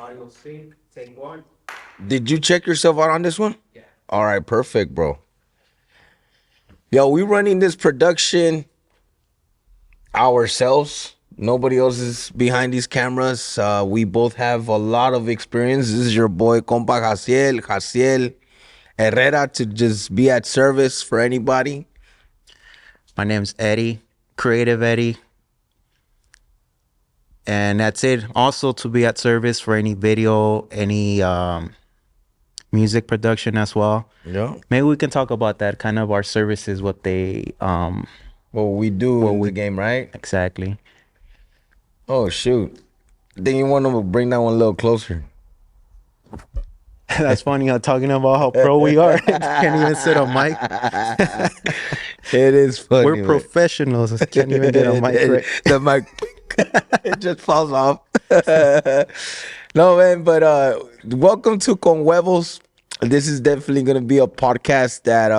Audio sync, take one. Did you check yourself out on this one? Yeah. All right, perfect, bro. Yo, we running this production ourselves. Nobody else is behind these cameras. We both have a lot of experience. This is your boy, compa Jaziel Herrera, to just be at service for anybody. My name's Eddie, Creative Eddie. And that's it. Also to be at service for any video, any music production as well. Yeah. Maybe we can talk about that, kind of our services, what they What we do What in we- the game, right? exactly. Oh, shoot. Then you want to bring that one a little closer. That's funny. Talking about how pro we are. Can't even sit on mic. It is funny. We're man. professionals. Can't even get a mic right. The mic, it just falls off. No, man, but welcome to Con Huevos. This is definitely going to be a podcast that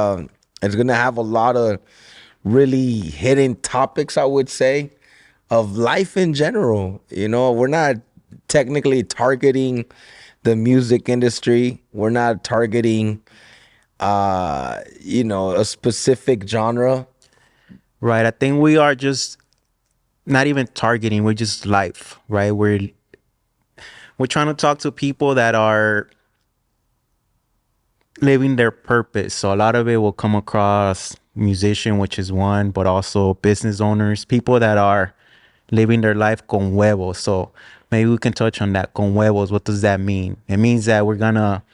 is going to have a lot of really hidden topics, I would say, of life in general. You know, we're not technically targeting the music industry. We're not targeting a specific genre. Right. I think we are just not even targeting. We're just life, right? We're trying to talk to people that are living their purpose. So a lot of it will come across musician, which is one, but also business owners, people that are living their life con huevos. So maybe we can touch on that. Con huevos, what does that mean? It means that we're gonna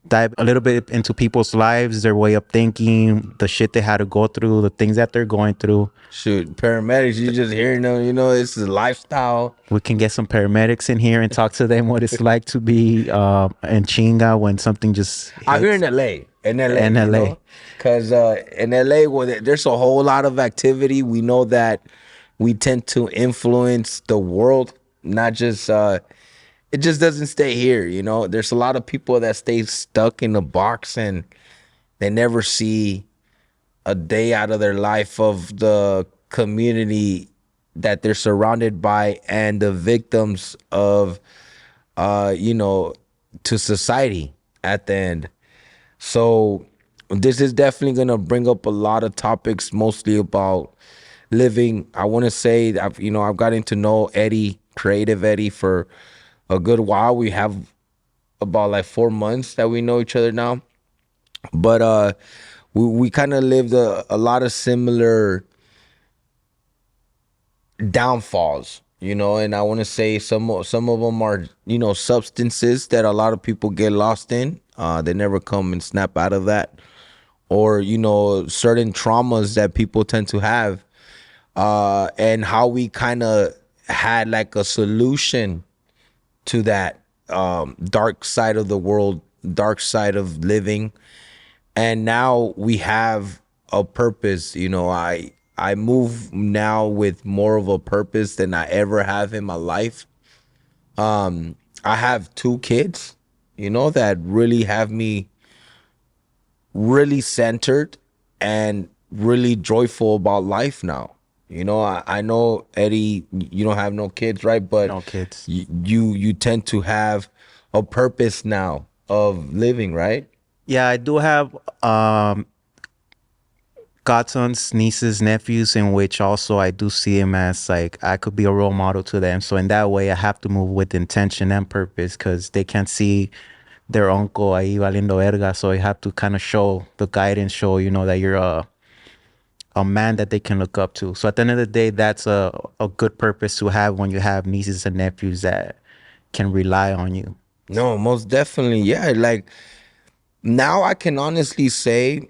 dive a little bit into people's lives, their way of thinking, the shit they had to go through, the things that they're going through. Shoot, paramedics, you just hearing them, it's a lifestyle. We can get some paramedics in here and talk to them what it's like to be in chinga when something just Out here in hits. LA. In LA. In LA. Because in LA, there's a whole lot of activity. We know that we tend to influence the world, not just, it just doesn't stay here, There's a lot of people that stay stuck in a box and they never see a day out of their life of the community that they're surrounded by and the victims of, to society at the end. So this is definitely going to bring up a lot of topics, mostly about living. I want to say I've gotten to know Eddie, Creative Eddie, for a good while. We have about like 4 months that we know each other now. But we kind of lived a lot of similar downfalls, and I want to say some of them are, substances that a lot of people get lost in. They never come and snap out of that. Or, certain traumas that people tend to have. And how we kind of had like a solution to that dark side of the world, dark side of living. And now we have a purpose. I move now with more of a purpose than I ever have in my life. I have 2 kids, that really have me really centered and really joyful about life now. I know, Eddie, you don't have no kids, right? But No kids. You tend to have a purpose now of living, right? Yeah, I do have godsons, nieces, nephews, in which also I do see them as like I could be a role model to them. So in that way, I have to move with intention and purpose because they can't see their uncle ahí valiendo verga. So I have to kind of show the guidance, show that you're a man that they can look up to. So at the end of the day, that's a good purpose to have when you have nieces and nephews that can rely on you. No, most definitely. Yeah. Like now I can honestly say,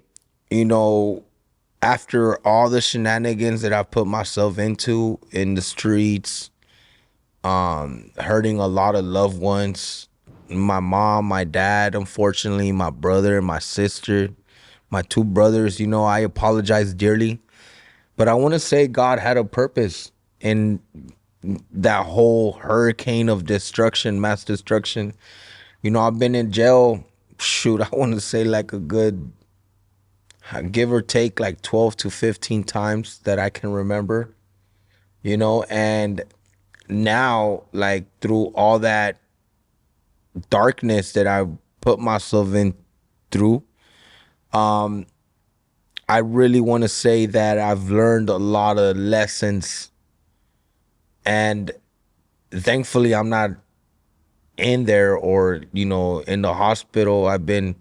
after all the shenanigans that I put myself into in the streets, hurting a lot of loved ones, my mom, my dad, unfortunately, my brother, my sister, my 2 brothers, I apologize dearly. But I want to say God had a purpose in that whole hurricane of destruction, mass destruction. I've been in jail, shoot, I want to say like a good, give or take, like 12 to 15 times that I can remember, and now, like, through all that darkness that I put myself in through, I really want to say that I've learned a lot of lessons, and thankfully I'm not in there or, in the hospital. I've been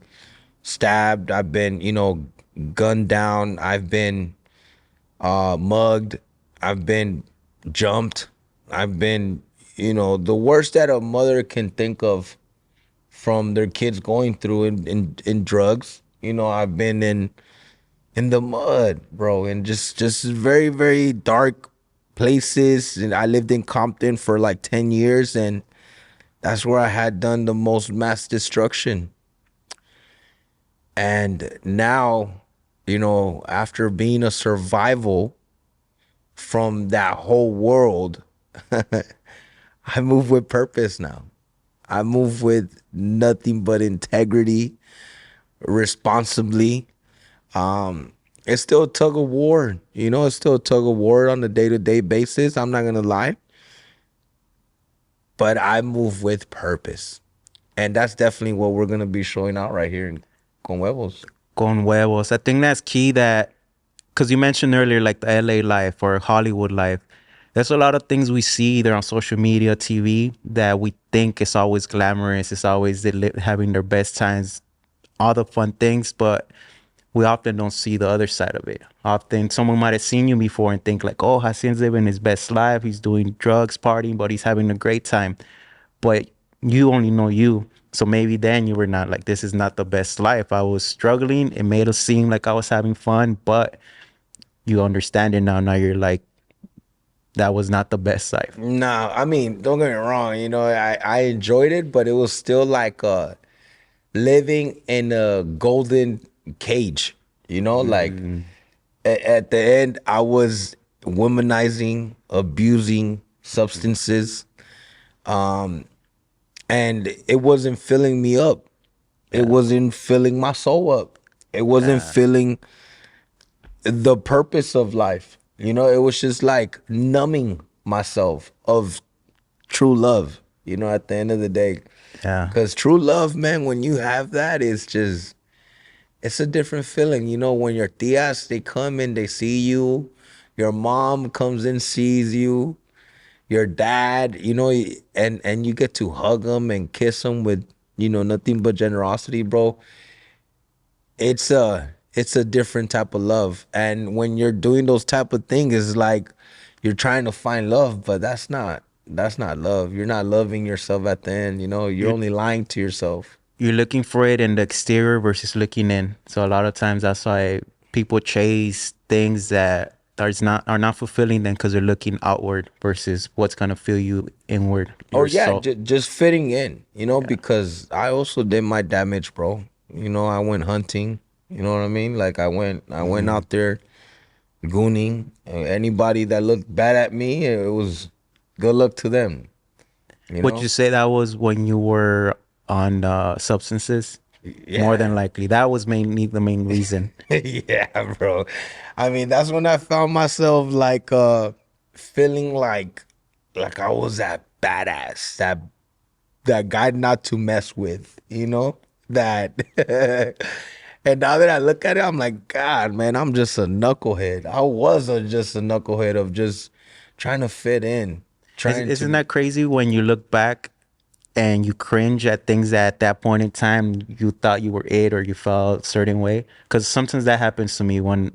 stabbed, I've been, gunned down, I've been mugged, I've been jumped, I've been, the worst that a mother can think of from their kids going through in drugs. I've been in the mud, bro, and just very, very dark places. And I lived in Compton for like 10 years, and that's where I had done the most mass destruction. And now, after being a survival from that whole world, I move with purpose now. I move with nothing but integrity, responsibly. It's still a tug of war, it's still a tug of war on a day-to-day basis. I'm not gonna lie. But I move with purpose. And that's definitely what we're gonna be showing out right here in Con Huevos. Con Huevos. I think that's key, that because you mentioned earlier like the LA life or Hollywood life. There's a lot of things we see either on social media, TV, that we think is always glamorous. It's always having their best times, all the fun things, but we often don't see the other side of it. Often someone might have seen you before and think like, oh, Jaziel's living his best life. He's doing drugs, partying, but he's having a great time. But you only know you. So maybe then you were not like, this is not the best life. I was struggling. It made it seem like I was having fun, but you understand it now. Now you're like, that was not the best life. No, I mean, don't get me wrong, I enjoyed it, but it was still like living in a golden cage, like at the end I was womanizing, abusing substances, and it wasn't filling me up. It wasn't filling my soul up. It wasn't filling the purpose of life. It was just like numbing myself of true love, at the end of the day. Yeah. Because true love, man, when you have that, it's a different feeling. When your tias, they come and they see you, your mom comes and sees you, your dad, and you get to hug them and kiss them with, nothing but generosity, bro. It's a different type of love. And when you're doing those type of things, it's like you're trying to find love, but that's not love. You're not loving yourself at the end. You're only lying to yourself. You're looking for it in the exterior versus looking in. So a lot of times that's why people chase things that are not fulfilling them, because they're looking outward versus what's gonna fill you inward. Or Your yeah, soul. just fitting in, because I also did my damage, bro. I went hunting. You know what I mean? Like I went out there gooning. Anybody that looked bad at me, it was good luck to them. Would you say that was when you were on substances? More than likely, that was mainly the main reason. Yeah, bro. I mean, that's when I found myself like feeling like I was that badass, that guy not to mess with, that. And now that I look at it, I'm like, God, man, I'm just a knucklehead. I was just a knucklehead of just trying to fit in, Isn't that crazy when you look back and you cringe at things that at that point in time you thought you were it or you felt a certain way? Because sometimes that happens to me when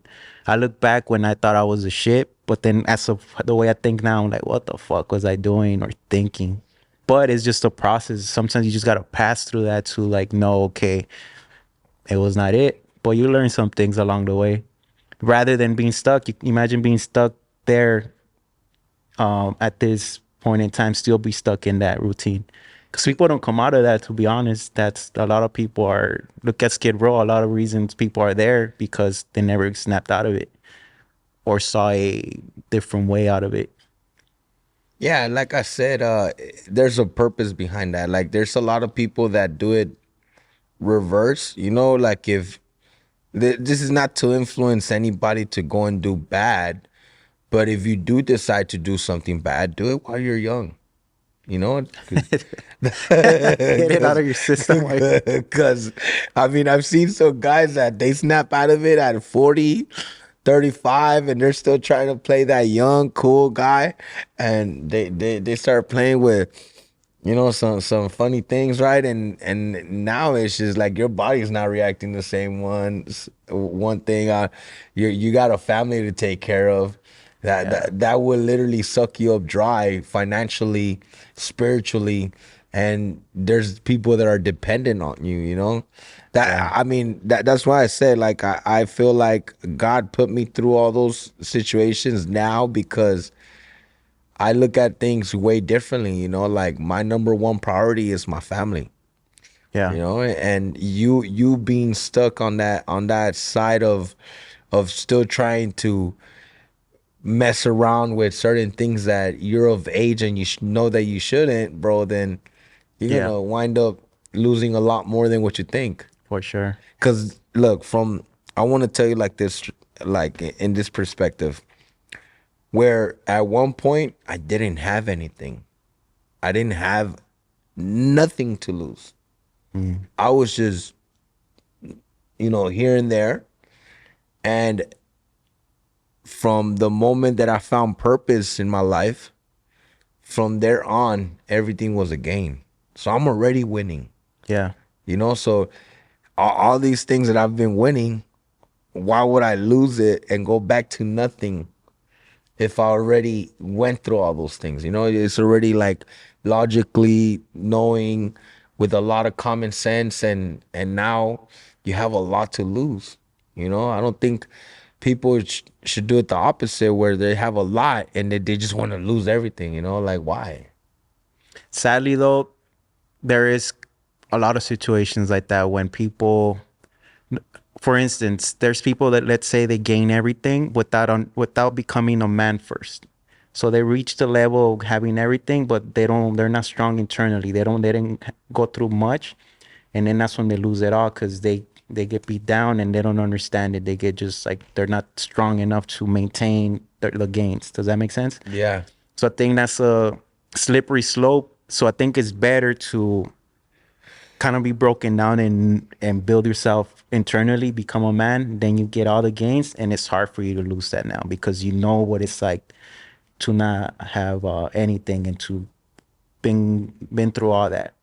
I look back when I thought I was a shit, but then as of the way I think now, I'm like, what the fuck was I doing or thinking? But it's just a process. Sometimes you just gotta pass through that to like, no, okay, it was not it. But you learn some things along the way. Rather than being stuck, you imagine being stuck there at this point in time, still be stuck in that routine. Because people don't come out of that, to be honest. That's a lot of people are, look at Skid Row, a lot of reasons people are there because they never snapped out of it or saw a different way out of it. Yeah, like I said, there's a purpose behind that. Like there's a lot of people that do it reverse, like if this is not to influence anybody to go and do bad, but if you do decide to do something bad, do it while you're young. You know, Get it out of your system. because I mean, I've seen some guys that they snap out of it at 40, 35, and they're still trying to play that young, cool guy, and they start playing with, some funny things, right? And now it's just like your body's not reacting the same one thing. You got a family to take care of. That, Yeah. that will literally suck you up dry financially, spiritually, and there's people that are dependent on you. Yeah. I mean, that's why I said, like, I feel like God put me through all those situations now because I look at things way differently. Like my number one priority is my family. Yeah. And you being stuck on that side of still trying to mess around with certain things that you're of age and you know that you shouldn't, bro, then you're Yeah. gonna wind up losing a lot more than what you think. For sure. Cause look, I want to tell you like this, like in this perspective, where at one point I didn't have anything. I didn't have nothing to lose. I was just, here and there. And from the moment that I found purpose in my life, from there on, everything was a gain. So I'm already winning, Yeah. So all these things that I've been winning, why would I lose it and go back to nothing if I already went through all those things? It's already like logically knowing with a lot of common sense, and now you have a lot to lose. I don't think people should do it the opposite where they have a lot and they just want to lose everything, like why? Sadly, though, there is a lot of situations like that when people, for instance, there's people that, let's say, they gain everything without becoming a man first. So they reach the level of having everything, but they're not strong internally. They didn't go through much, and then that's when they lose it all because they get beat down and they don't understand it. They get just like they're not strong enough to maintain the gains. Does that make sense? Yeah. So I think that's a slippery slope. So I think it's better to kind of be broken down and build yourself internally, become a man. Then you get all the gains, and it's hard for you to lose that now because you know what it's like to not have anything and to been through all that.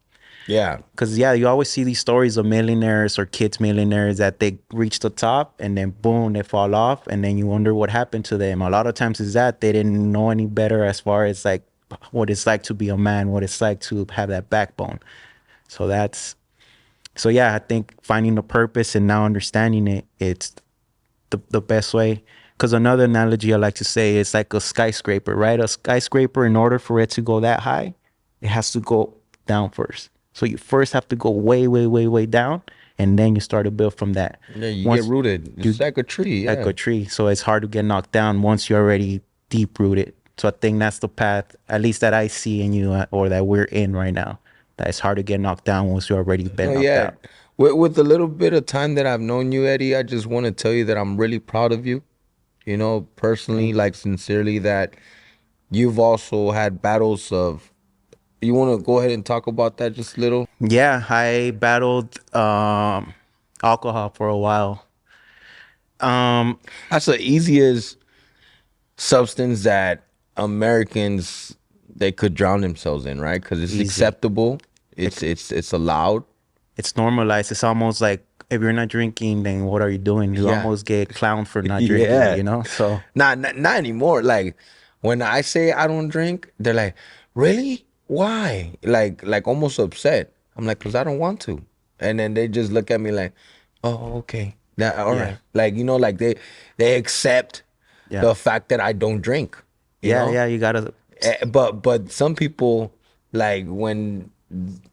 Yeah. Because yeah, you always see these stories of millionaires or kids millionaires that they reach the top and then boom, they fall off, and then you wonder what happened to them. A lot of times is that they didn't know any better as far as like what it's like to be a man, what it's like to have that backbone. So yeah, I think finding the purpose and now understanding it, it's the best way. Because another analogy I like to say is like a skyscraper, right? A skyscraper, in order for it to go that high, it has to go down first. So you first have to go way, way, way, way down, and then you start to build from that. Yeah, you Once get rooted. It's like a tree. like Yeah. a tree, so it's hard to get knocked down once you're already deep rooted. So I think that's the path, at least that I see in you, or that we're in right now. That it's hard to get knocked down once you already been No, knocked yeah. out. With the little bit of time that I've known you, Eddie, I just want to tell you that I'm really proud of you. Personally, Thank you. like sincerely, that you've also had battles of. You want to go ahead and talk about that just a little? Yeah, I battled alcohol for a while. That's the easiest substance that Americans they could drown themselves in, right? Because it's Easy. acceptable. It's allowed. It's normalized. It's almost like if you're not drinking, then what are you doing? You Yeah. almost get clowned for not drinking, Yeah. So Not anymore. Like when I say I don't drink, they're like, "Really? Why?" Like almost upset. I'm like, "Cause I don't want to." And then they just look at me like, "Oh, okay. That all Yeah. right." Like, like they accept yeah. the fact that I don't drink, you Yeah, know? yeah, you gotta. But some people, like when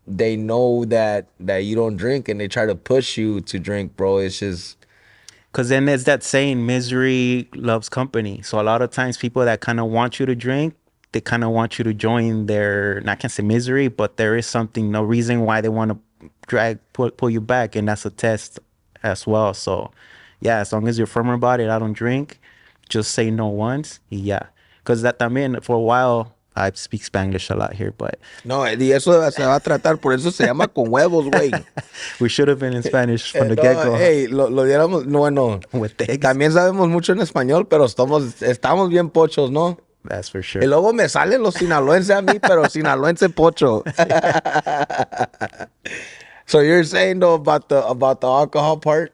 they know that you don't drink and they try to push you to drink, bro, it's just Because then there's that saying, misery loves company. So a lot of times people that kind of want you to drink, they kind of want you to join their, not can say misery, but there is something, no reason why they want to pull you back. And that's a test as well. So yeah, as long as you're firm about it, I don't drink, just say no once. Yeah. Because that también, for a while, I speak Spanglish a lot here, but No, y eso se va a tratar, por eso se llama con huevos, güey. we should have been in Spanish from the No, get-go, huh? hey, lo diéramos, no, bueno, With eggs. también sabemos mucho en español, pero estamos bien pochos, ¿no? That's for Y sure. luego me salen los sinaloenses a mí, pero sinaloense pocho. So you're saying though about the alcohol part?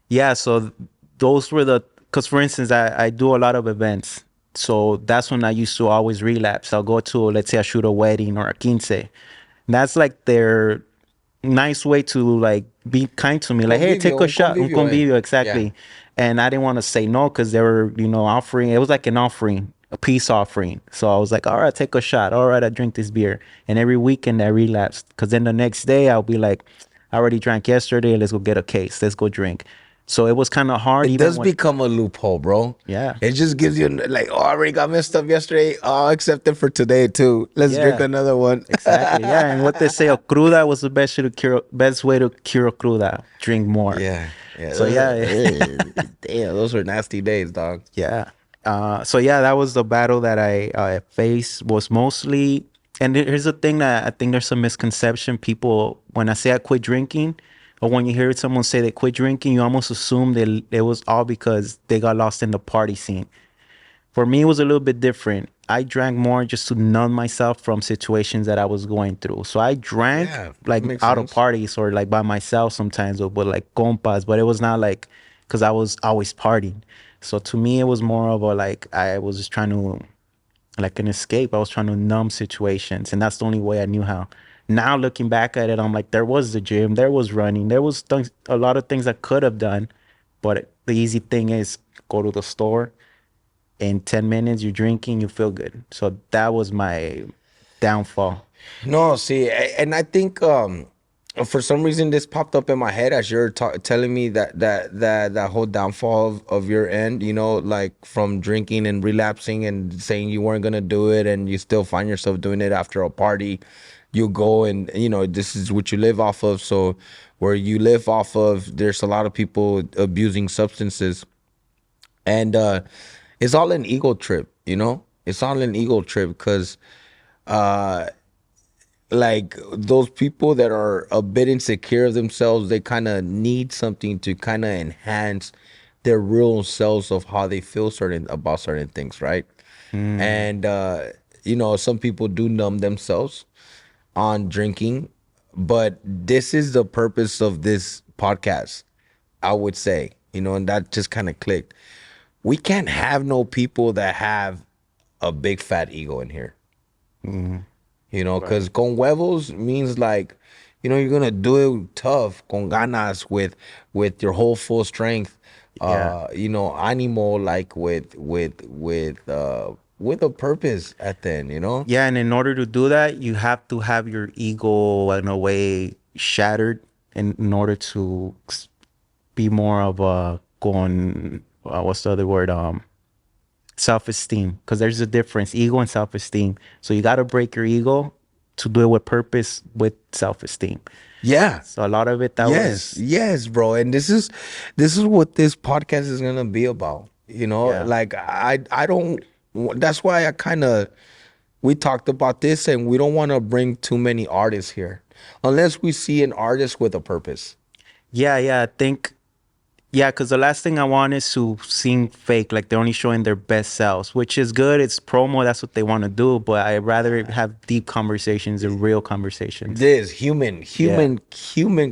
Yeah, so those were because for instance, I do a lot of events. So that's when I used to always relapse. I'll go to, let's say I shoot a wedding or a quince. And that's like their nice way to like be kind to me. Like, hey, take a Un shot. Un convivio, convivio, Yeah. exactly. And I didn't want to say no because they were, offering. It was like an offering, a peace offering. So I was like, all right, take a shot. All right, I drink this beer. And every weekend I relapsed because then the next day I'll be like, I already drank yesterday. Let's go get a case. Let's go drink. So it was kind of hard. It even does when, become a loophole, bro. Yeah. It just gives you like, oh, I already got messed up yesterday. Oh, I'll accept it for today too. Let's drink Yeah. another one. Exactly. Yeah. And what they say, a cruda was the best way to cure a cruda. Drink more. Yeah. Yeah. So yeah. Damn, those were nasty days, dog. Yeah. So yeah, that was the battle that I faced. Was mostly, and here's the thing that I think there's some misconception. People, when I say I quit drinking, or when you hear someone say they quit drinking, you almost assume that it was all because they got lost in the party scene. For me, it was a little bit different. I drank more just to numb myself from situations that I was going through. So I drank Yeah, like makes out of sense. parties or like by myself sometimes, or with like compas, but it was not like because I was always partying. So to me, it was more of a like I was just trying to like an escape. I was trying to numb situations, and that's the only way I knew how. Now looking back at it, I'm like, there was the gym, there was running, there was things, a lot of things I could have done, but the easy thing is go to the store. In 10 minutes, you're drinking, you feel good. So that was my downfall. No, see, and I think for some reason this popped up in my head as you're telling me that whole downfall of your end, like from drinking and relapsing and saying you weren't gonna do it and you still find yourself doing it after a party. You go and this is what you live off of. So where you live off of, there's a lot of people abusing substances, and it's all an ego trip. It's all an ego trip because like those people that are a bit insecure of themselves, they kind of need something to kind of enhance their real selves of how they feel about certain things, right? And some people do numb themselves on drinking, but this is the purpose of this podcast, I would say, and that just kind of clicked. We can't have no people that have a big fat ego in here. Because con huevos means like, you're gonna do it tough, con ganas, with your whole full strength. Yeah. Animo, like with a purpose at the end. Yeah, and in order to do that, you have to have your ego in a way shattered in order to be more of a going what's the other word? Self-esteem. Because there's a difference, ego and self-esteem. So you gotta break your ego to do it with purpose with self-esteem. Yeah. So a lot of it that was Yes, bro. And this is what this podcast is gonna be about. Yeah. Like I don't. That's why we talked about this, and we don't want to bring too many artists here, unless we see an artist with a purpose. yeah, I think yeah, because the last thing I want is to seem fake, like they're only showing their best selves, which is good. It's promo, that's what they want to do. But I'd rather have deep conversations and real conversations. This human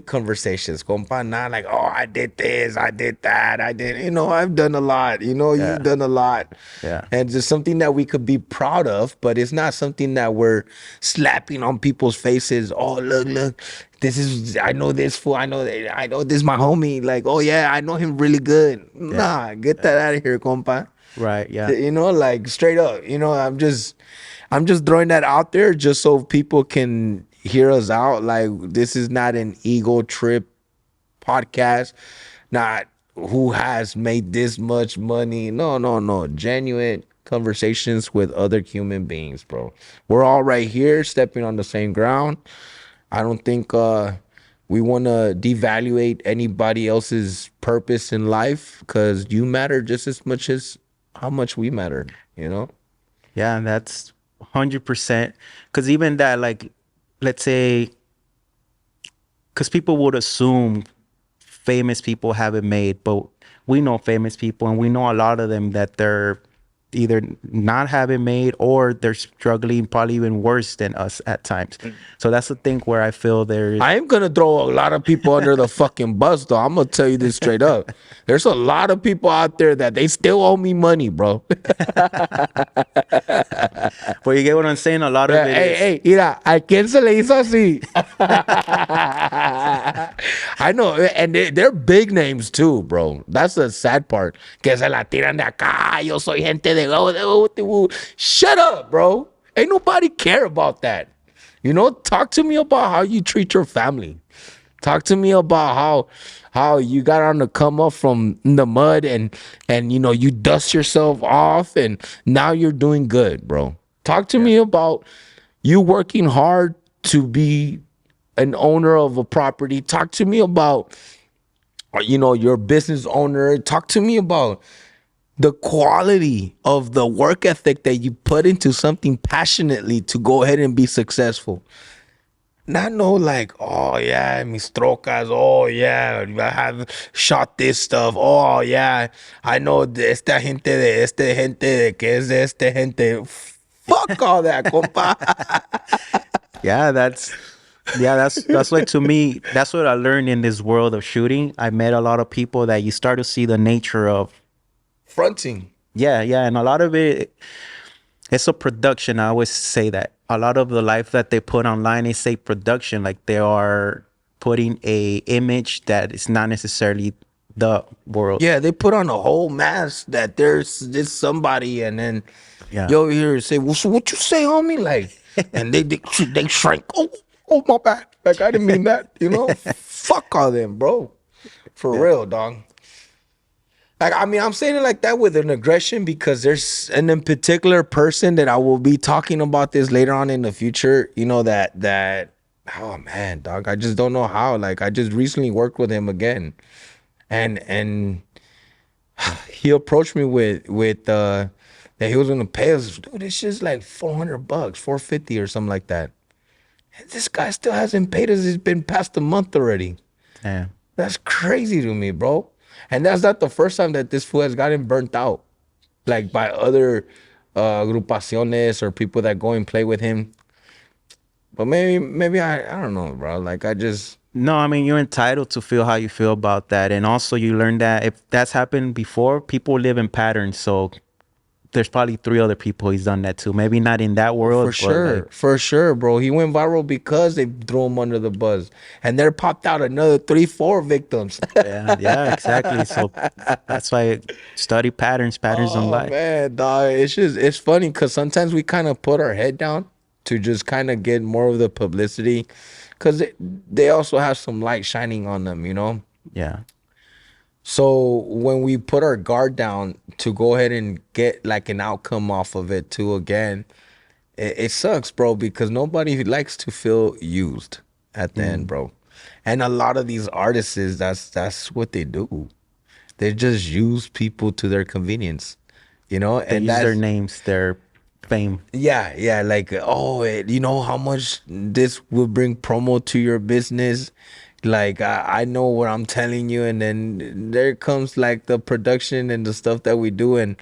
conversations, compa. Not like, oh, I did this, I did that, I did. I've done a lot. You've done a lot. Yeah. And just something that we could be proud of, but it's not something that we're slapping on people's faces. Oh, look. I know this fool. I know this is my homie. Like, oh yeah, I know him really good. Nah, get that out of here, compa. Right, yeah. Like straight up. I'm just throwing that out there just so people can hear us out. Like, this is not an ego trip podcast. Not who has made this much money. No. Genuine conversations with other human beings, bro. We're all right here stepping on the same ground. I don't think we want to devaluate anybody else's purpose in life, because you matter just as much as how much we matter. Yeah, and that's 100%. Because even that, like, let's say, because people would assume famous people have it made, but we know famous people, and we know a lot of them that they're either not having made or they're struggling probably even worse than us at times. So that's the thing where I feel there. I am gonna throw a lot of people under the fucking bus, though. I'm gonna tell you this straight up. There's a lot of people out there that they still owe me money, bro. But you get what I'm saying? A lot of it Hey, is. hey, mira, ¿a quién se le hizo así? I know, and they're big names too, bro. That's the sad part. Que se la tiran de acá. Yo soy gente de. Shut up, bro. Ain't nobody care about that. You know, talk to me about how you treat your family. Talk to me about how you got on the come up from the mud and you know you dust yourself off and now you're doing good, bro. Talk to me about you working hard to be an owner of a property. Talk to me about you know your business owner. Talk to me about the quality of the work ethic that you put into something passionately to go ahead and be successful. Not no like, oh yeah, mis trocas, oh yeah, I have shot this stuff, oh yeah, I know de esta gente de este gente de que es de este gente. Fuck all that, compa. Yeah, that's like, to me, that's what I learned in this world of shooting. I met a lot of people that you start to see the nature of. Fronting. Yeah, and a lot of it's a production. I always say that a lot of the life that they put online is a production. Like they are putting a image that is not necessarily the world. Yeah, they put on a whole mask that there's this somebody, and then Yeah. you over here say, well, so what you say, homie? Like, and they shrink. Oh, my bad. Like I didn't mean that. You know, fuck all them, bro. For real, dog. Like, I mean, I'm saying it like that with an aggression because there's an in particular person that I will be talking about this later on in the future. You know that. Oh man, dog. I just don't know how. Like, I just recently worked with him again, and he approached me with that he was gonna pay us. Dude, this shit's like $400, $450 or something like that. And this guy still hasn't paid us. It's been past a month already. Yeah. That's crazy to me, bro. And that's not the first time that this fool has gotten burnt out, like by other agrupaciones or people that go and play with him. But maybe I don't know, bro. Like I just No, I mean, you're entitled to feel how you feel about that. And also you learn that if that's happened before, people live in patterns. So there's probably 3 other people he's done that to. Maybe not in that world. for sure, bro. He went viral because they threw him under the bus, and there popped out another 3, 4 victims. Yeah, exactly. So that's why study patterns in life. Man, dog, it's funny because sometimes we kind of put our head down to just kind of get more of the publicity, because they also have some light shining on them, you know. Yeah. So when we put our guard down to go ahead and get like an outcome off of it too, again, it sucks, bro, because nobody likes to feel used at the end, bro. And a lot of these artists, that's what they do. They just use people to their convenience, you know. They And use their that's names, their fame. yeah, like you know how much this will bring promo to your business. Like I know what I'm telling you, and then there comes like the production and the stuff that we do, and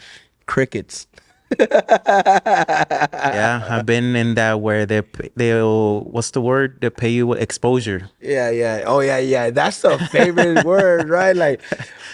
crickets. Yeah, I've been in that where they'll what's the word? They pay you with exposure. Yeah. Oh yeah. That's the favorite word, right? Like,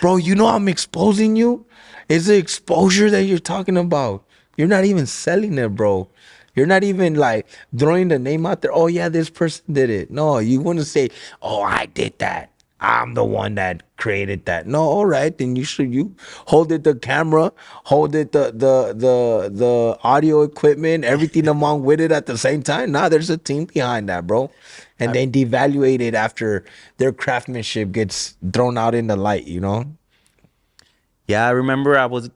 bro, you know I'm exposing you. It's the exposure that you're talking about. You're not even selling it, bro. You're not even like throwing the name out there. Oh yeah, this person did it. No, you want to say, oh, I did that. I'm the one that created that. No, all right, then you hold it the camera, hold it the audio equipment, everything along with it at the same time. Nah, there's a team behind that, bro. And then devaluate it after their craftsmanship gets thrown out in the light, you know? Yeah, I remember I was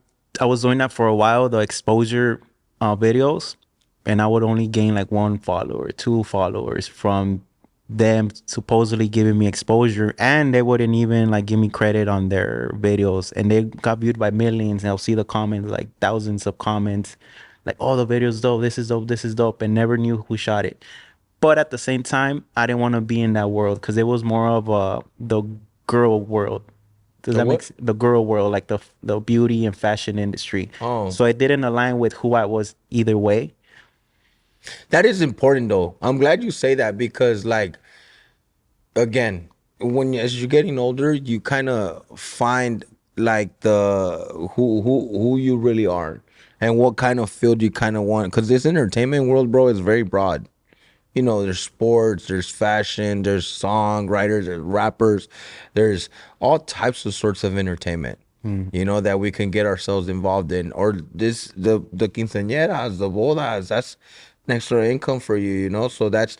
doing that for a while, the exposure videos, and I would only gain like 1 follower, 2 followers from them supposedly giving me exposure, and they wouldn't even like give me credit on their videos, and they got viewed by millions, and I'll see the comments, like thousands of comments like, oh, the video's dope, this is dope, this is dope, and never knew who shot it. But at the same time, I didn't want to be in that world because it was more of the girl world. Does The that make what? sense? The girl world, like the beauty and fashion industry. Oh, So it didn't align with who I was either way. that is important though. I'm glad you say that because like again, as you're getting older, you kind of find like the who you really are and what kind of field you kind of want. Because this entertainment world, bro, is very broad. You know, there's sports, there's fashion, there's songwriters, there's rappers, there's all types of sorts of entertainment. You know that we can get ourselves involved in, or the quinceañeras, the bodas. That's an extra income for you, you know. So that's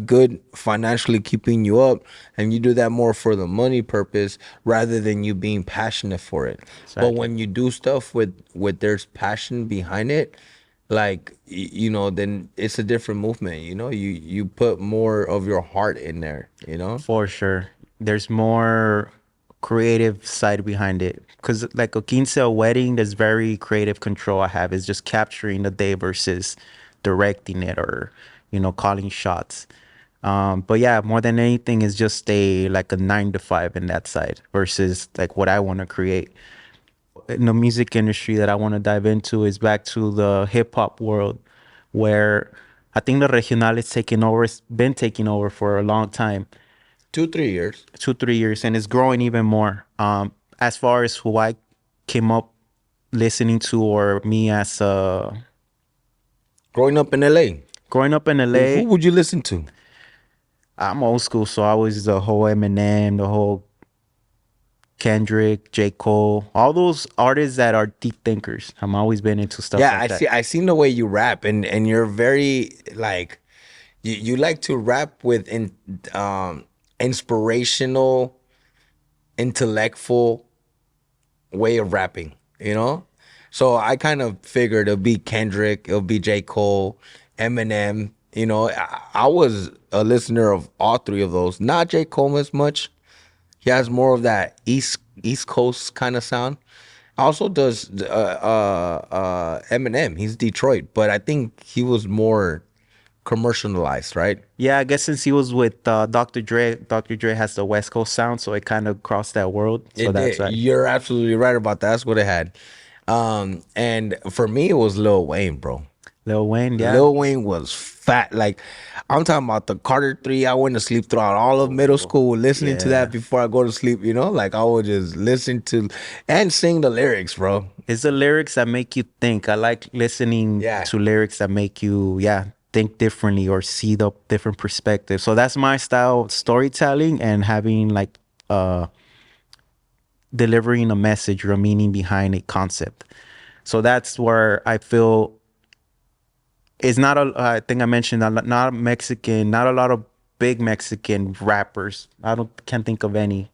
good financially keeping you up, and you do that more for the money purpose rather than you being passionate for it. But Exactly. when you do stuff with there's passion behind it, like you know, then it's a different movement. You know, you put more of your heart in there. You know. For sure. There's more creative side behind it. Because like a quince a wedding, there's very creative control I have. It's just capturing the day versus directing it or, calling shots. But yeah, more than anything is just like a 9 to 5 in that side versus like what I want to create. In the music industry that I want to dive into is back to the hip hop world where I think the regional is taking over, it's been taking over for a long time. 2 3 years 2 3 years, and it's growing even more. As far as who I came up listening to, or me as growing up in LA. growing up in Who LA, would you listen to? I'm old school, so I was the whole Eminem, the whole Kendrick, J. Cole, all those artists that are deep thinkers. I'm always been into stuff Yeah, like I that. see. I seen the way you rap, and you're very like you like to rap with inspirational, intellectual way of rapping. You know, so I kind of figured it'll be Kendrick, it'll be J. Cole, Eminem. You know, I was a listener of all three of those. Not J. Cole as much. He has more of that East Coast kind of sound. Also does Eminem. He's Detroit, but I think he was more commercialized, right? Yeah, I guess since he was with Dr. Dre has the West Coast sound, so it kind of crossed that world. So It that's did. right. You're absolutely right about that. That's what it had. And for me, it was Lil Wayne, bro. Lil Wayne, yeah. Lil Wayne was fat. Like I'm talking about the Carter 3. I went to sleep throughout all of middle school listening to that Yeah. before I go to sleep. You know, like I would just listen to and sing the lyrics, bro. It's the lyrics that make you think. I like listening Yeah. to lyrics that make you, yeah, think differently or see the different perspectives. So that's my style of storytelling and having like delivering a message or a meaning behind a concept. So that's where I feel it's not a. I think I mentioned not Mexican, not a lot of big Mexican rappers. I don't can't think of any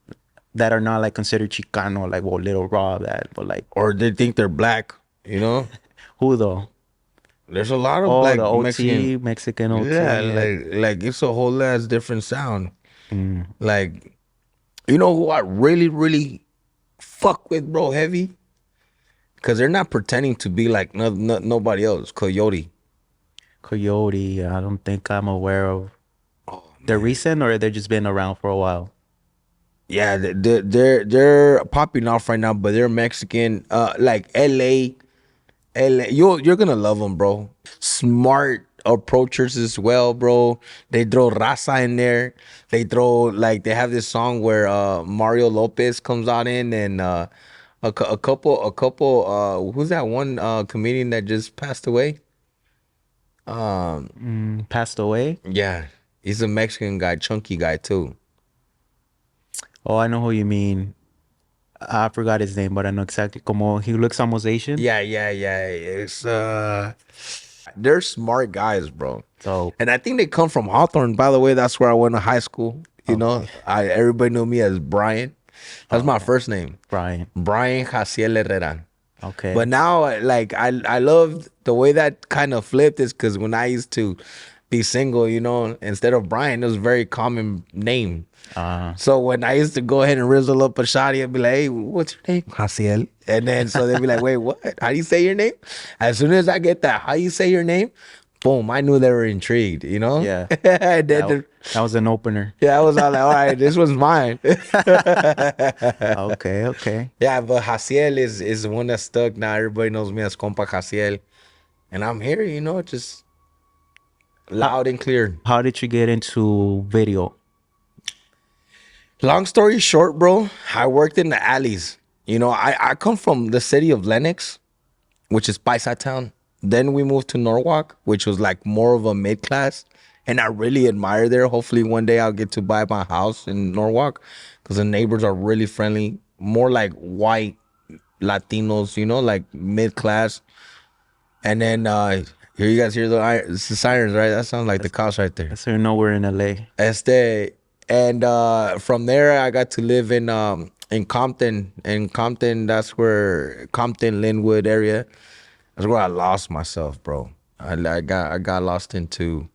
that are not like considered Chicano, like well, Little Raw, that, but like Or they think they're black, you know? who though? There's a lot of Oh, black the Mexican. OT, Mexican OT. Yeah, Yeah. like it's a whole ass different sound. Mm. Like, you know who I really, really fuck with, bro, heavy? Because they're not pretending to be like nobody else. Coyote. Coyote. I don't think I'm aware of. Oh, They're man. recent or they're just been around for a while. Yeah, they're popping off right now, but they're Mexican. Like LA, you're gonna love them, bro. Smart approachers as well, bro. They throw raza in there. They throw like they have this song where Mario Lopez comes out in and a couple who's that one comedian that just passed away? Passed away. Yeah, he's a Mexican guy, chunky guy too. Oh, I know who you mean. I forgot his name, but I know exactly. Como he looks almost Asian. Yeah. It's they're smart guys, bro. So And I think they come from Hawthorne. By the way, that's where I went to high school. You know, okay, everybody knew me as Brian. That's my first name, Brian. Brian Jaziel Herrera. Okay. But now, like I love the way that kind of flipped is because when I used to be single, you know. Instead of Brian, it was a very common name. So when I used to go ahead and rizzle up a shawty, I'd be like, hey, what's your name? Jaziel. And then so they'd be like, wait, what? How do you say your name? As soon as I get that, how you say your name? Boom, I knew they were intrigued, you know? Yeah. And then That was an opener. yeah, I was all like, all right, this was mine. Okay, okay. Yeah, but Jaziel is the one that stuck. Now everybody knows me as Compa Jaziel. And I'm here, you know, just loud and clear. How did you get into video? Long story short, bro, I worked in the alleys. You know, I come from the city of Lenox, which is Paisa town. Then we moved to Norwalk, which was like more of a mid class. And I really admire there. Hopefully one day I'll get to buy my house in Norwalk because the neighbors are really friendly. More like white Latinos, you know, like mid class. And then here you guys hear the sirens, right? That sounds like the cops right there. So you know we're in LA. And from there I got to live in Compton. In Compton, that's where Compton, Linwood area. That's where I lost myself, bro. I got lost into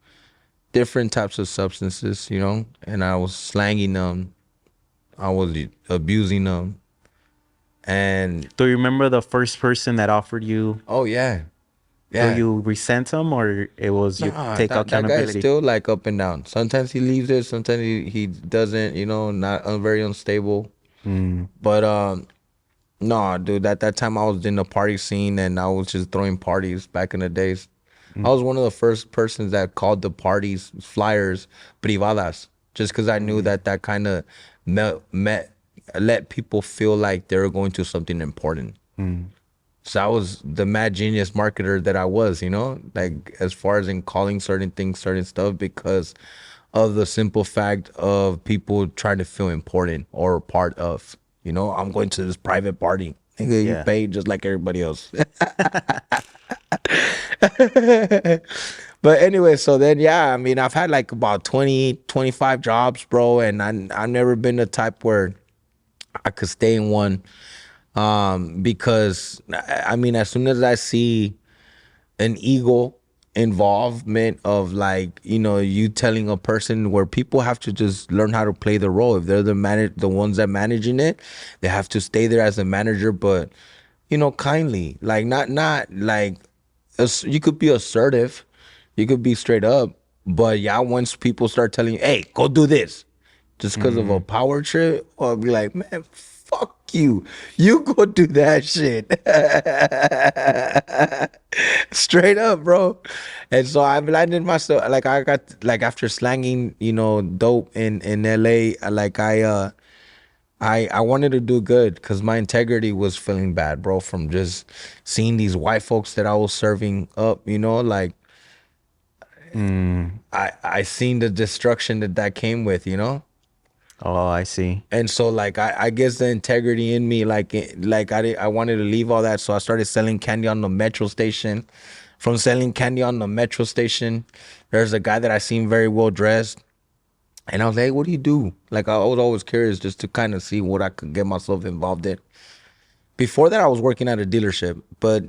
different types of substances, you know, and I was slanging them. I was abusing them. And Do you remember the first person that offered you? oh yeah. Do Yeah. you resent him or it was you Nah, take that guy is accountability? still like up and down. Sometimes he leaves it, sometimes he doesn't, you know, not very unstable. But no, dude, at that time I was in the party scene and I was just throwing parties back in the days. I was one of the first persons that called the parties flyers privadas, just because I knew that kind of let people feel like they were going to something important. So I was the mad genius marketer that I was, you know, like as far as in calling certain things, certain stuff, because of the simple fact of people trying to feel important or part of, you know, I'm going to this private party. Nigga, you Yeah. pay just like everybody else. But anyway, so then, yeah, I mean, I've had like about 20, 25 jobs, bro. And I've never been the type where I could stay in one. Because I mean, as soon as I see an ego involvement of like, you know, you telling a person where people have to just learn how to play the role. If they're the ones that managing it, they have to stay there as a manager, but you know, kindly, like not like you could be assertive, you could be straight up, but yeah, once people start telling you, hey, go do this, just because of a power trip, I'll be like, man, fuck you. You go do that shit. Straight up, bro. And so I blinded myself. Like I got like after slanging, you know, dope in LA, like I wanted to do good because my integrity was feeling bad, bro, from just seeing these white folks that I was serving up, you know, like I seen the destruction that came with, you know. Oh, I see. And so like I guess the integrity in me, I wanted to leave all that, so I started selling candy on the metro station. From selling candy on the metro station, there's a guy that I seen very well dressed, and I was like, hey, what do you do? Like I was always curious just to kind of see what I could get myself involved in. Before that, I was working at a dealership, but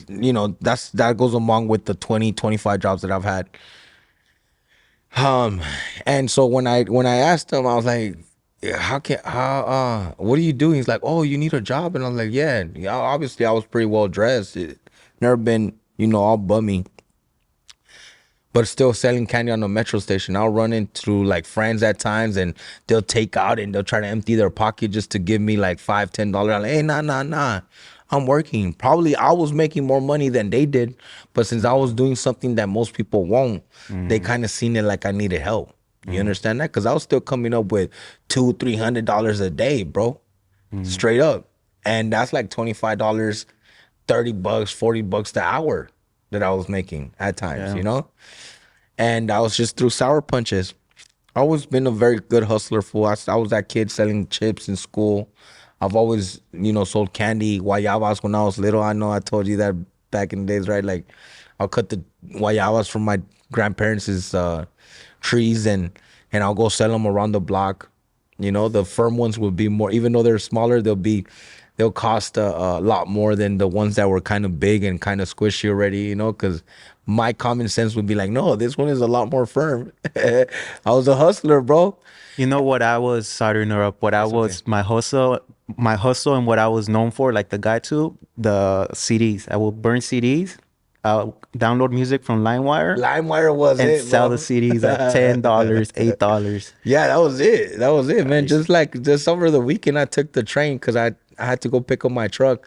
you know that goes along with the 20, 25 jobs that I've had. And so when I asked him, I was like, yeah, what do you do? He's like, oh, you need a job? And I was like, yeah, obviously I was pretty well dressed. Never been, you know, all bummy, but still selling candy on the metro station. I'll run into like friends at times and they'll take out and they'll try to empty their pocket just to give me like $5, $10. I'm like, hey, nah. I'm working. Probably I was making more money than they did, but since I was doing something that most people won't, they kind of seen it like I needed help. You understand that? Because I was still coming up with $200-$300 a day, bro, straight up, and that's like $25, $30, $40 the hour that I was making at times, you know. And I was just through sour punches. I always been a very good hustler, fool. I was that kid selling chips in school. I've always, you know, sold candy, guayabas when I was little. I know I told you that back in the days, right? Like, I'll cut the guayabas from my grandparents' trees and I'll go sell them around the block. You know, the firm ones will be more, even though they're smaller, they'll be they'll cost a lot more than the ones that were kind of big and kind of squishy already, you know, because my common sense would be like, no, this one is a lot more firm. I was a hustler, bro. You know what I was, sorry to interrupt, what I It's okay. was, my hustle and what I was known for, like the guy too, the CDs. I will burn CDs, download music from LimeWire LimeWire was and it, sell the bro. CDs at $10, $8. Yeah, that was it. That was it, man. Nice. Just over the weekend, I took the train because I had to go pick up my truck.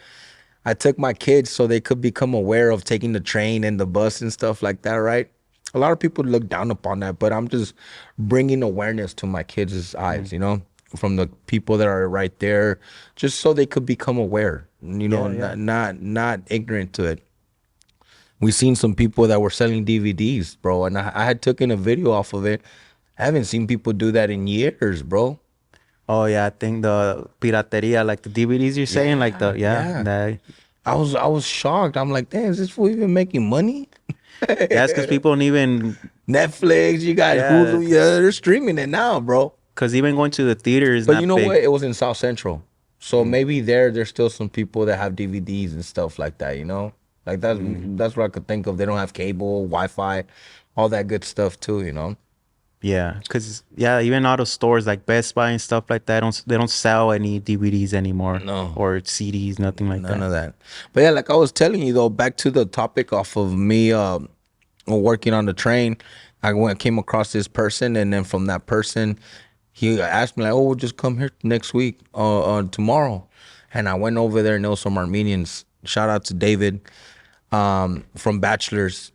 I took my kids so they could become aware of taking the train and the bus and stuff like that, right? A lot of people look down upon that, but I'm just bringing awareness to my kids' eyes, you know, from the people that are right there, just so they could become aware, you know, Yeah, yeah. not ignorant to it. We seen some people that were selling DVDs, bro, and I had taken a video off of it. I haven't seen people do that in years, bro. Oh yeah, I think the pirateria, like the DVDs you're saying, like the Yeah. that I was shocked. I'm like, damn, is this fool even making money? yeah, it's because people don't even Netflix, you got yeah, Hulu, yeah, they're streaming it now, bro. because even going to the theater is But you not know big. what? It was in South Central. So maybe there's still some people that have DVDs and stuff like that, you know? Like that's what I could think of. They don't have cable, Wi-Fi, all that good stuff too, you know? Yeah, because yeah, even out of stores like Best Buy and stuff like that, they don't sell any DVDs anymore No. or CDs, nothing like None that. of that. But yeah, like I was telling you though, back to the topic off of me working on the train, came across this person, and then from that person, he asked me like, "Oh, we'll just come here next week, tomorrow," and I went over there and there was some Armenians. Shout out to David, from Bachelor's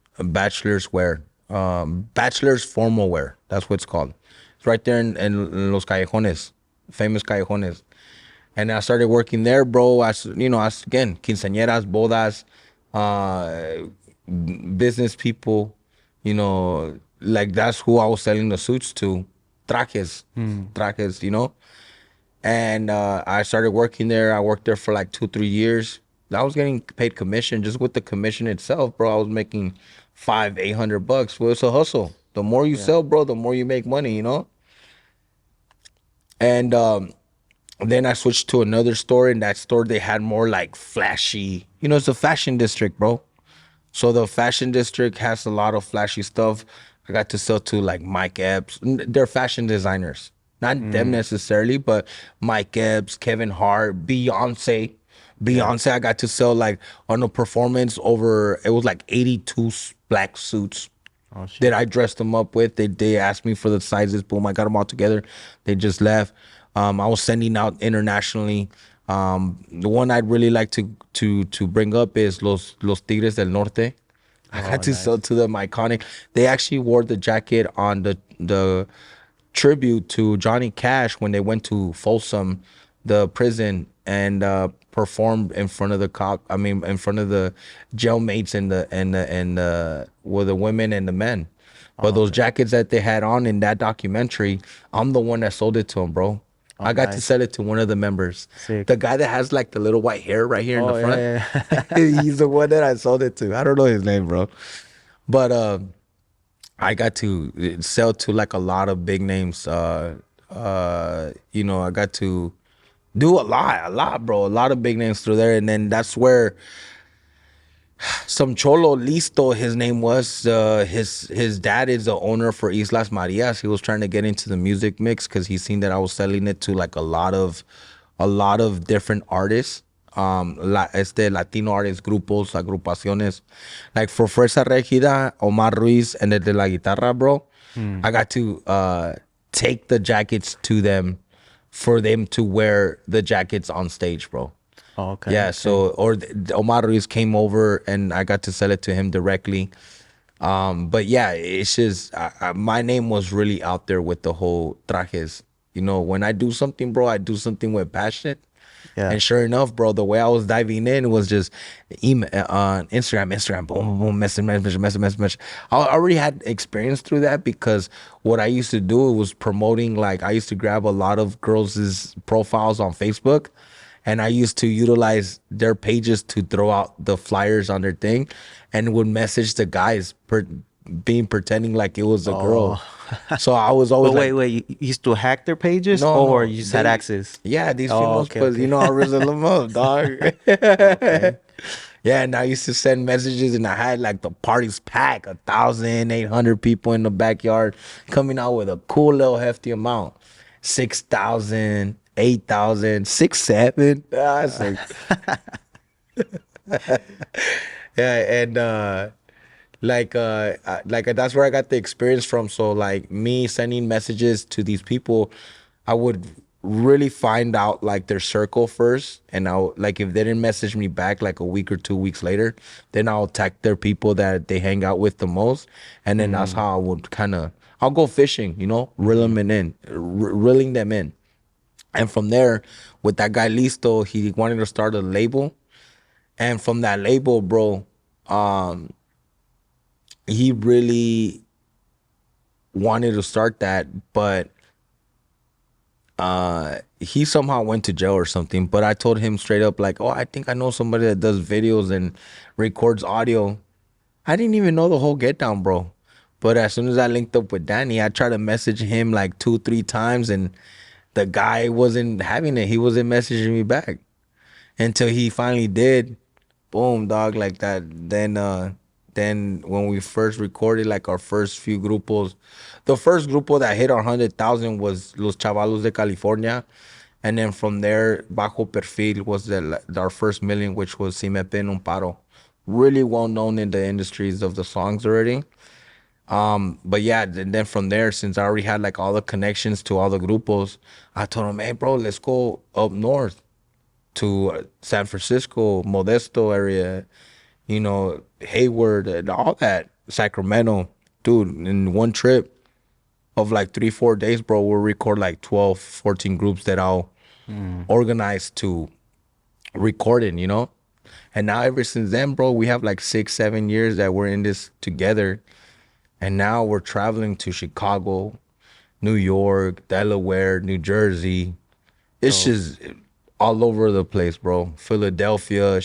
Wear, Bachelor's Formal Wear. That's what it's called. It's right there in Los Callejones, famous Callejones. And I started working there, bro. Again, quinceañeras, bodas, uh, business people, like that's who I was selling the suits to, trajes, you know. And I started working there. I worked there for like 2-3 years. I was getting paid commission just with the commission itself, bro. I was making $500-800. Well, it's a hustle. The more you sell, bro, the more you make money, you know. And then I switched to another store. In that store, they had more like flashy. It's a fashion district, bro. So the fashion district has a lot of flashy stuff. I got to sell to like Mike Epps. They're fashion designers. Not them necessarily, but Mike Epps, Kevin Hart, Beyonce. Beyonce, I got to sell like on a performance over, it was like 82 black suits Oh shit. that I dressed them up with. They asked me for the sizes. Boom, I got them all together. They just left. I was sending out internationally. The one I'd really like to bring up is Los Tigres del Norte. I got to sell to them iconic. They actually wore the jacket on the tribute to Johnny Cash when they went to Folsom, the prison, and performed in front of the cop. I mean, in front of the jailmates and with the women and the men. But those jackets that they had on in that documentary, I'm the one that sold it to them, bro. I got to nice. sell it to one of the members. Sick. The guy that has like the little white hair right here in Oh the front. yeah. He's the one that I sold it to. I don't know his name, bro. But I got to sell to like a lot of big names. I got to do a lot, bro. A lot of big names through there. And then that's where some Cholo Listo, his name was, his dad is the owner for Islas Marias. He was trying to get into the music mix because he seen that I was selling it to like a lot of different artists. Latino artists, grupos, agrupaciones. Like for Fuerza Regida, Omar Ruiz, and el de la guitarra, bro. I got to take the jackets to them for them to wear the jackets on stage, bro. Oh, okay. Yeah, so Omar Ruiz came over and I got to sell it to him directly. But yeah, it's just my name was really out there with the whole trajes. When I do something, bro, I do something with passion. Yeah. And sure enough, bro, the way I was diving in was just email, Instagram, boom, boom, boom, message. I already had experience through that because what I used to do was promoting. Like I used to grab a lot of girls' profiles on Facebook, and I used to utilize their pages to throw out the flyers on their thing, and would message the guys being pretending like it was a girl. Oh. So I was But always wait, like, wait, you used to hack their pages no, or no, you just had they, access? yeah, these Oh, females, okay, cause okay. I rizzle them up, dog. Okay. Yeah, and I used to send messages, and I had like the parties packed, 1,800 people in the backyard, coming out with a cool little hefty amount, 6,000, 8,000, 6, 7. It's like, yeah, and like that's where I got the experience from. So like me sending messages to these people, I would really find out like their circle first, and I'll like if they didn't message me back like a week or 2 weeks later, then I'll tag their people that they hang out with the most, and then that's how I would kind of I'll go fishing, reel them in, reeling them in, and from there, with that guy Listo, he wanted to start a label, and from that label, bro, he really wanted to start that, but he somehow went to jail or something. But I told him straight up, like, oh, I think I know somebody that does videos and records audio. I didn't even know the whole get down, bro. But as soon as I linked up with Danny, I tried to message him like 2, 3 times, and the guy wasn't having it. He wasn't messaging me back until he finally did. Boom, dog, like that. Then when we first recorded like our first few grupos, the first grupo that hit our 100,000 was Los Chavalos de California, and then from there Bajo Perfil was our first million, which was Si Me Pen Un Paro, really well known in the industries of the songs already. But yeah, then from there, since I already had like all the connections to all the grupos, I told him, hey bro, let's go up north to San Francisco, Modesto area, Hayward, and all that, Sacramento. Dude, in one trip of like 3, 4 days, bro, we'll record like 12, 14 groups that I'll organize to recording. And now ever since then, bro, we have like 6, 7 years that we're in this together. And now we're traveling to Chicago, New York, Delaware, New Jersey. It's Dope. just all over the place, bro. Philadelphia,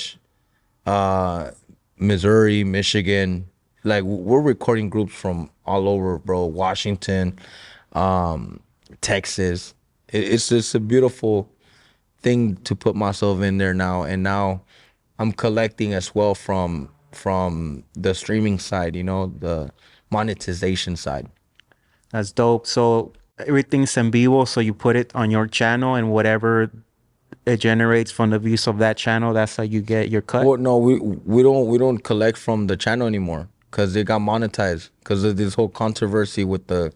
uh, Missouri, Michigan. Like we're recording groups from all over, bro. Washington, Texas. It's just a beautiful thing to put myself in there now, and now I'm collecting as well from the streaming side, the monetization side. That's dope. So everything's en vivo, so you put it on your channel and whatever it generates from the views of that channel, that's how you get your cut. Well, no, we don't collect from the channel anymore because it got monetized because of this whole controversy with the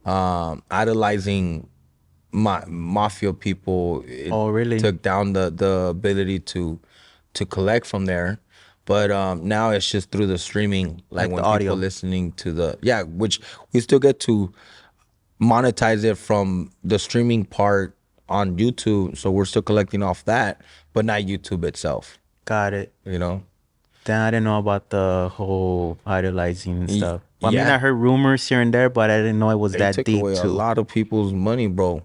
idolizing mafia people. It Oh, really? took down the ability to collect from there. But now it's just through the streaming, like Like the when people audio. listening to which we still get to monetize it from the streaming part on YouTube. So we're still collecting off that, but not YouTube itself, Got it. you know? Then I didn't know about the whole idolizing and stuff. Well, I mean, I Yeah, heard rumors here and there, but I didn't know it was they that took deep away a too. lot of people's money, bro.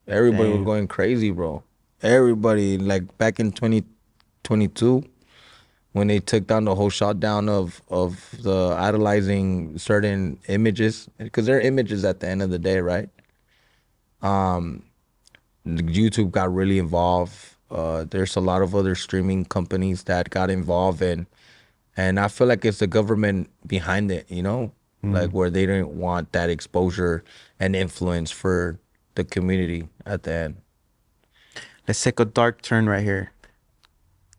Everybody was Damn. going crazy, bro. Everybody, like back in 2022, when they took down the whole shutdown of the idolizing certain images, because they're images at the end of the day, right? YouTube got really involved. There's a lot of other streaming companies that got involved, and I feel like it's the government behind it, like where they didn't want that exposure and influence for the community at the end. Let's take a dark turn right here.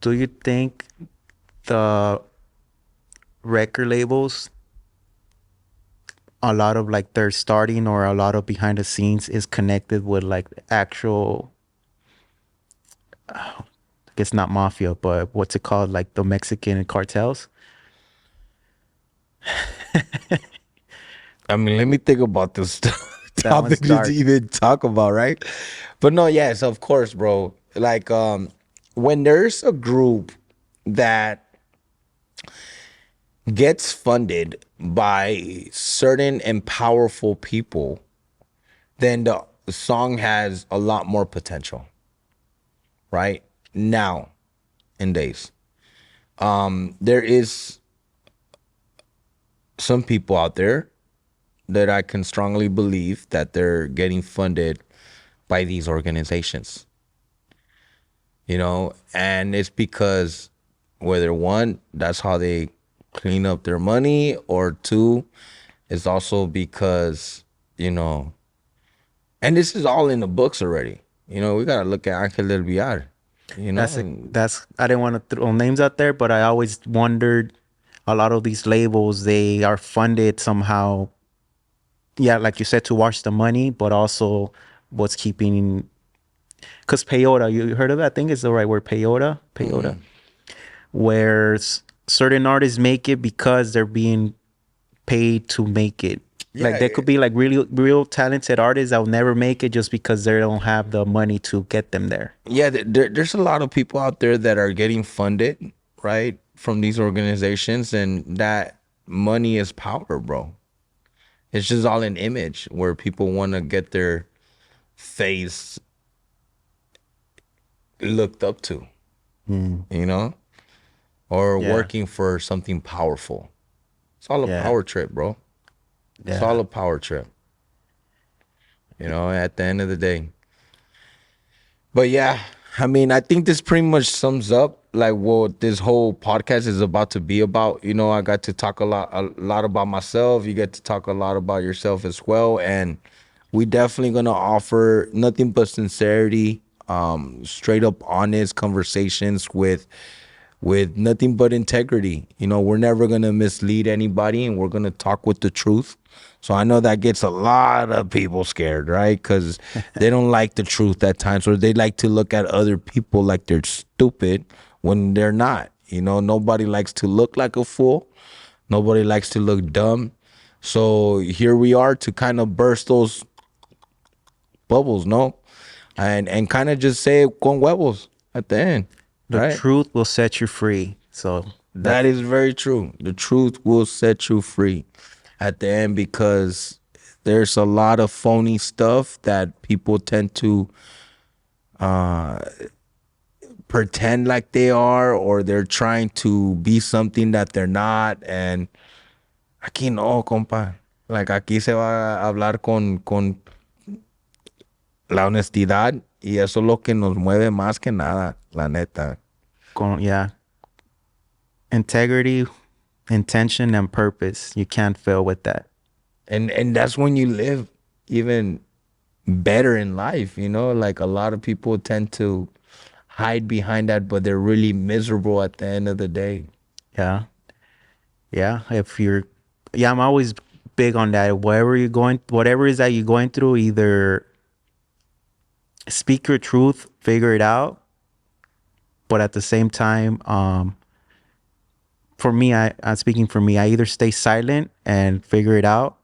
Do you think the record labels, a lot of like their starting or a lot of behind the scenes is connected with like actual, I guess not mafia, but what's it called? Like the Mexican cartels? I mean, let me think about this That one's topic to dark. even talk about, right? But no, yes, of course, bro. Like, when there's a group that gets funded by certain and powerful people, then the song has a lot more potential, right? Now, in days, there is some people out there that I can strongly believe that they're getting funded by these organizations. You know, and it's because whether one, that's how they clean up their money, or two, it's also because, you know, and this is all in the books already. You know, we gotta look at Angel del Villar. You know, That's I didn't want to throw names out there, but I always wondered a lot of these labels, they are funded somehow, yeah, like you said, to wash the money, but also what's keeping, because peyote, you heard of that? I think it's the right word, peyote, where certain artists make it because they're being paid to make it. Like Yeah, there could be like really real talented artists that will never make it just because they don't have the money to get them there. yeah, there's a lot of people out there that are getting funded, right, from these organizations, and that money is power, bro. It's just all an image where people want to get their face looked up to, you know, or Yeah. working for something powerful. It's all a Yeah. power trip, bro. It's Yeah. all a power trip, you know, at the end of the day. But yeah, I mean, I think this pretty much sums up like what this whole podcast is about to be about. You know, I got to talk a lot about myself. You get to talk a lot about yourself as well, and we definitely gonna offer nothing but sincerity, straight up honest conversations with nothing but integrity. You know, we're never gonna mislead anybody, and we're gonna talk with the truth. So I know that gets a lot of people scared, right? Because they don't like the truth at times, or they like to look at other people like they're stupid when they're not. You know, nobody likes to look like a fool. Nobody likes to look dumb. So here we are to kind of burst those bubbles, no? And kind of just say con huevos at the end, The right? truth will set you free. So That is very true. The truth will set you free at the end, because there's a lot of phony stuff that people tend to pretend like they are, or they're trying to be something that they're not. And aquí no, compa. Like aquí se va a hablar con la honestidad, y eso es lo que nos mueve más que nada, la neta. yeah, integrity, intention, and purpose. You can't fail with that. And that's when you live even better in life, you know. Like a lot of people tend to hide behind that, but they're really miserable at the end of the day. Yeah. Yeah. If you're, yeah, I'm always big on that. Whatever is that you're going through, either speak your truth, figure it out. But at the same time, for me, I'm speaking for me, I either stay silent and figure it out.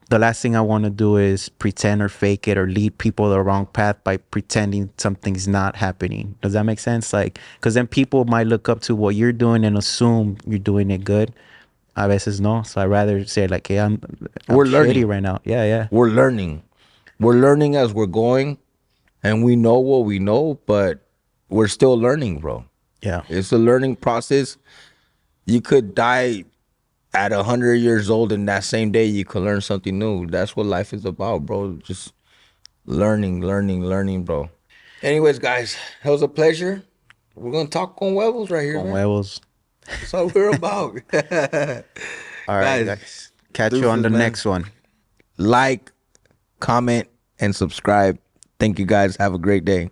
The last thing I want to do is pretend or fake it or lead people the wrong path by pretending something's not happening. Does that make sense? Like, because then people might look up to what you're doing and assume you're doing it good. A veces no. So I'd rather say like, hey, I'm We're learning shitty right now. Yeah, yeah. We're learning as we're going, and we know what we know, but we're still learning, bro. Yeah. It's a learning process. You could die at 100 years old, and that same day you could learn something new. That's what life is about, bro. Just learning, bro. Anyways, guys, it was a pleasure. We're gonna talk con huevos right here, Con man. huevos. That's all we're about. All right, Guys, guys. Catch you on deuces, the man. next one. Like, comment, and subscribe. Thank you, guys. Have a great day.